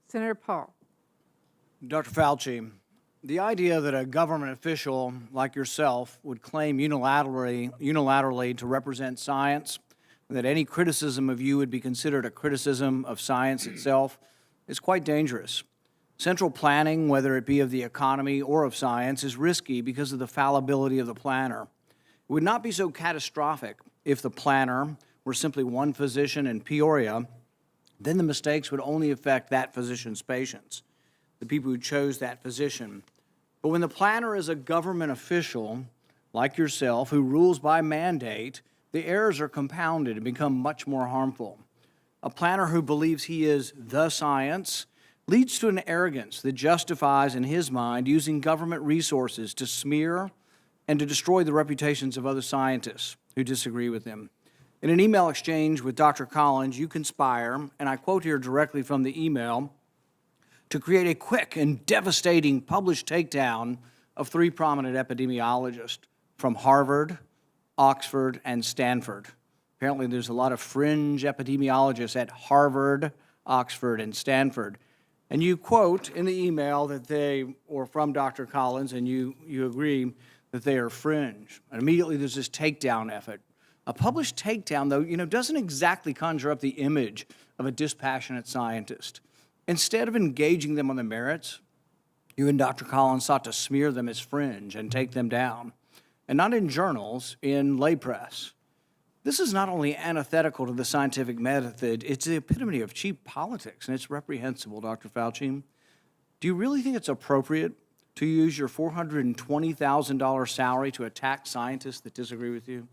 Senator Paul. Dr. Fauci, the idea that a government official like yourself would claim unilaterally to represent science, that any criticism of you would be considered a criticism of science itself, is quite dangerous. Central planning, whether it be of the economy or of science, is risky because of the fallibility of the planner. It would not be so catastrophic if the planner were simply one physician in Peoria. Then the mistakes would only affect that physician's patients, the people who chose that physician. But when the planner is a government official, like yourself, who rules by mandate, the errors are compounded and become much more harmful. A planner who believes he is the science leads to an arrogance that justifies, in his mind, using government resources to smear and to destroy the reputations of other scientists who disagree with him. In an email exchange with Dr. Collins, you conspire, and I quote here directly from the email, to create a quick and devastating published takedown of three prominent epidemiologists from Harvard, Oxford, and Stanford. Apparently there's a lot of fringe epidemiologists at Harvard, Oxford, and Stanford. And you quote in the email that they, or from Dr. Collins, and you agree that they are fringe. And immediately there's this takedown effort. A published takedown, though, doesn't exactly conjure up the image of a dispassionate scientist. Instead of engaging them on the merits, you and Dr. Collins sought to smear them as fringe and take them down, and not in journals, in lay press. This is not only antithetical to the scientific method, it's the epitome of cheap politics, and it's reprehensible, Dr. Fauci. Do you really think it's appropriate to use your $420,000 salary to attack scientists that disagree with you?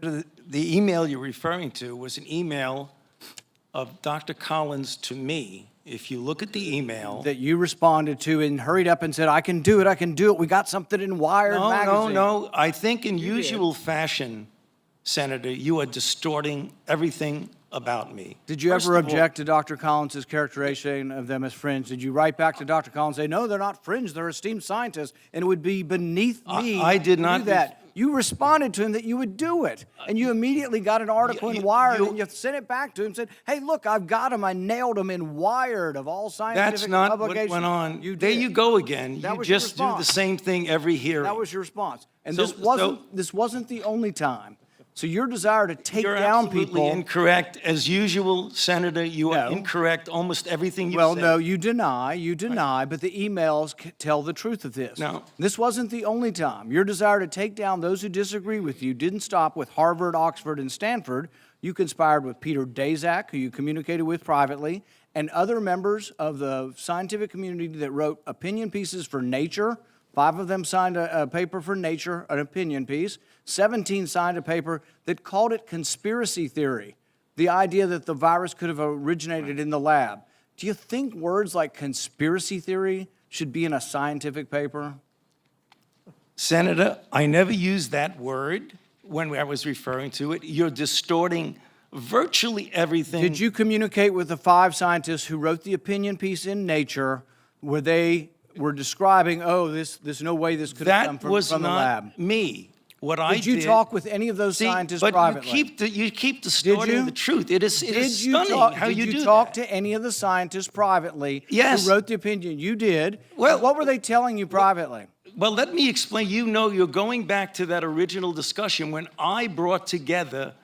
The email you're referring to was an email of Dr. Collins to me. If you look at the email... That you responded to and hurried up and said, I can do it. We got something in Wired magazine. No. I think in usual fashion, Senator, you are distorting everything about me. Did you ever object to Dr. Collins' characterization of them as fringe? Did you write back to Dr. Collins and say, no, they're not fringe, they're esteemed scientists, and it would be beneath me I did not to do that? You responded to him that you would do it, and you immediately got an article in Wired, and you sent it back to him and said, hey, look, I've got him. I nailed him in Wired of all scientific publications. That's not what went on. You there you go again. You just do the same thing every hearing. That was your response. And this wasn't the only time. So your desire to take down people... You're absolutely incorrect. As usual, Senator, you are incorrect. Almost everything you said. Well, no, you deny, but the emails tell the truth of this. No. This wasn't the only time. Your desire to take down those who disagree with you didn't stop with Harvard, Oxford, and Stanford. You conspired with Peter Daszak, who you communicated with privately, and other members of the scientific community that wrote opinion pieces for Nature. 5 of them signed a paper for Nature, an opinion piece. 17 signed a paper that called it conspiracy theory, the idea that the virus could have originated in the lab. Do you think words like conspiracy theory should be in a scientific paper? Senator, I never used that word when I was referring to it. You're distorting virtually everything. Did you communicate with the 5 scientists who wrote the opinion piece in Nature where they were describing, there's no way this could have come from the lab? That was not me. What I did. Did you talk with any of those scientists privately? You keep distorting the truth. It is stunning how you do that. Did you talk to any of the scientists privately who wrote the opinion? You did. Well, what were they telling you privately? Well, let me explain. You're going back to that original discussion when I brought together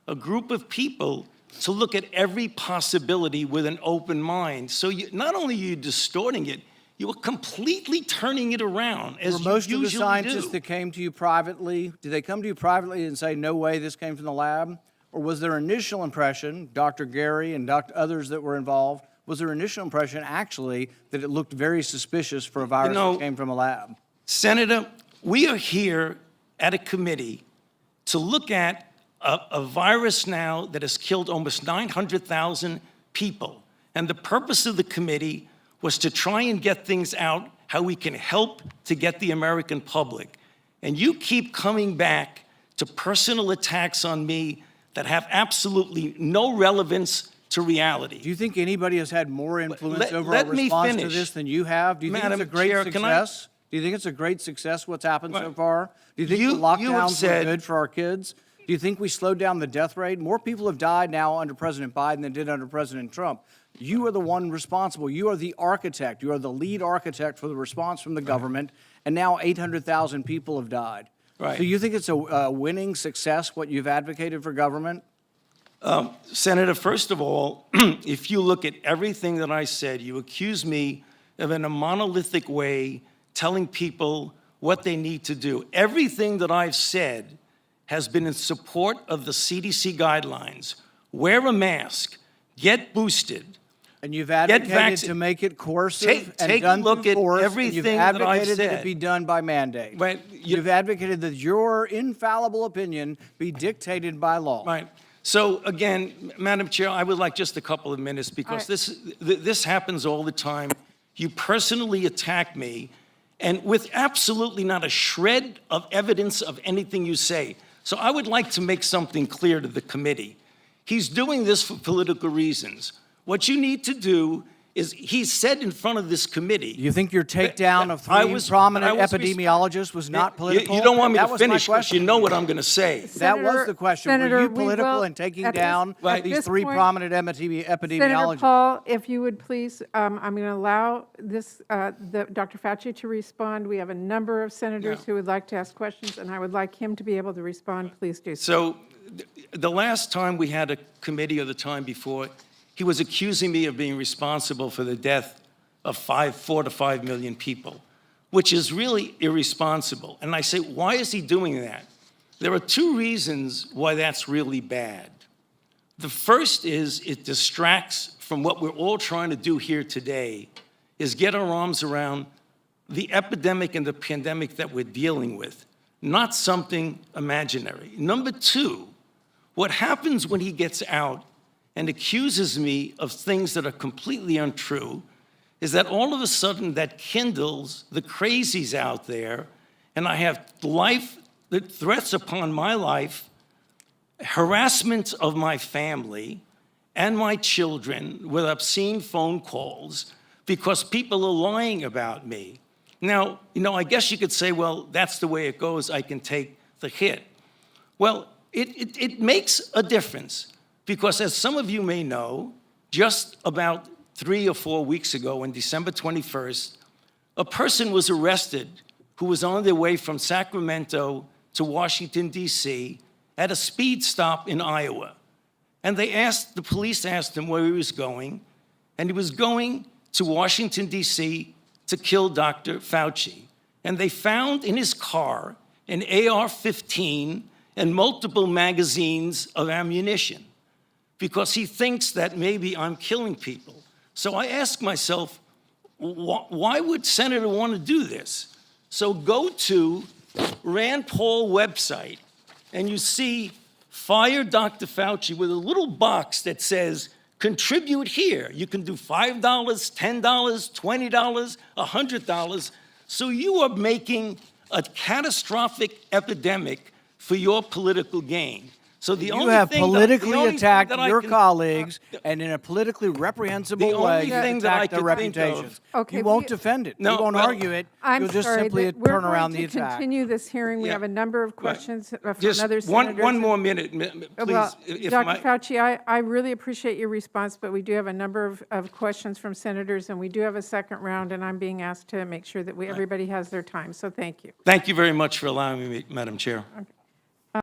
a group of people to look at every possibility with an open mind. So not only are you distorting it, you were completely turning it around, as you usually do. Were most of the scientists that came to you privately, did they come to you privately and say, no way, this came from the lab? Or was their initial impression, Dr. Gary and others that were involved, was their initial impression actually that it looked very suspicious for a virus that came from a lab? Senator, we are here at a committee to look at a virus now that has killed almost 900,000 people. And the purpose of the committee was to try and get things out, how we can help to get the American public. And you keep coming back to personal attacks on me that have absolutely no relevance to reality. Do you think anybody has had more influence over our response to this than you have? Do you think it's a great success? Do you think it's a great success what's happened so far? Do you think the lockdowns were good for our kids? Do you think we slowed down the death rate? More people have died now under President Biden than did under President Trump. You are the one responsible. You are the architect. You are the lead architect for the response from the government, and now 800,000 people have died. Right. So you think it's a winning success, what you've advocated for government? Senator, first of all, if you look at everything that I said, you accuse me of in a monolithic way telling people what they need to do. Everything that I've said has been in support of the CDC guidelines. Wear a mask, get boosted. And you've advocated to make it coercive and done through force. Everything you've that I've advocated that said. it be done by mandate. Right. You've advocated that your infallible opinion be dictated by law. Right. So again, Madam Chair, I would like just a couple of minutes because this happens all the time. You personally attack me, and with absolutely not a shred of evidence of anything you say. So I would like to make something clear to the committee. He's doing this for political reasons. What you need to do is, he said in front of this committee. You think your takedown of three prominent epidemiologists was not political? You don't want me to That was finish my because you know what I'm going to say. That was the question. Senator, were you we political will- in taking at down this these three point, prominent Senator epidemiologists? Paul, if you would please, I'm going to allow this, Dr. Fauci to respond. We have a number of senators who would like to ask questions, and I would like him to be able to respond. Please do so. So the last time we had a committee, or the time before, he was accusing me of being responsible for the death of 4 to 5 million people, which is really irresponsible. And I say, why is he doing that? There are two reasons why that's really bad. The first is it distracts from what we're all trying to do here today, is get our arms around the epidemic and the pandemic that we're dealing with, not something imaginary. Number two, what happens when he gets out and accuses me of things that are completely untrue is that all of a sudden that kindles the crazies out there, and I have threats upon my life, harassment of my family and my children with obscene phone calls because people are lying about me. Now, I guess you could say, well, that's the way it goes. I can take the hit. Well, it makes a difference because, as some of you may know, just about 3 or 4 weeks ago, on December 21st, a person was arrested who was on their way from Sacramento to Washington, D.C., at a speed stop in Iowa. And the police asked him where he was going, and he was going to Washington, D.C. to kill Dr. Fauci. And they found in his car an AR-15 and multiple magazines of ammunition because he thinks that maybe I'm killing people. So I ask myself, why would Senator want to do this? So go to Rand Paul website, and you see Fire Dr. Fauci with a little box that says, contribute here. You can do $5, $10, $20, $100. So you are making a catastrophic epidemic for your political gain. So the You have politically attacked your colleagues and in a politically reprehensible way, you attacked their reputations. Okay, You won't defend it. You No, won't well, argue it. I'm You'll just sorry, simply that we're turn around the going to attack. continue this hearing. We Yeah. have a number of questions from Just other senators. one more minute, please. Well, if Dr. my- Fauci, I really appreciate your response, but we do have a number of questions from senators, and we do have a second round, and I'm being asked to make sure that everybody has their time, so thank you. Thank you very much for allowing me, Madam Chair. Okay.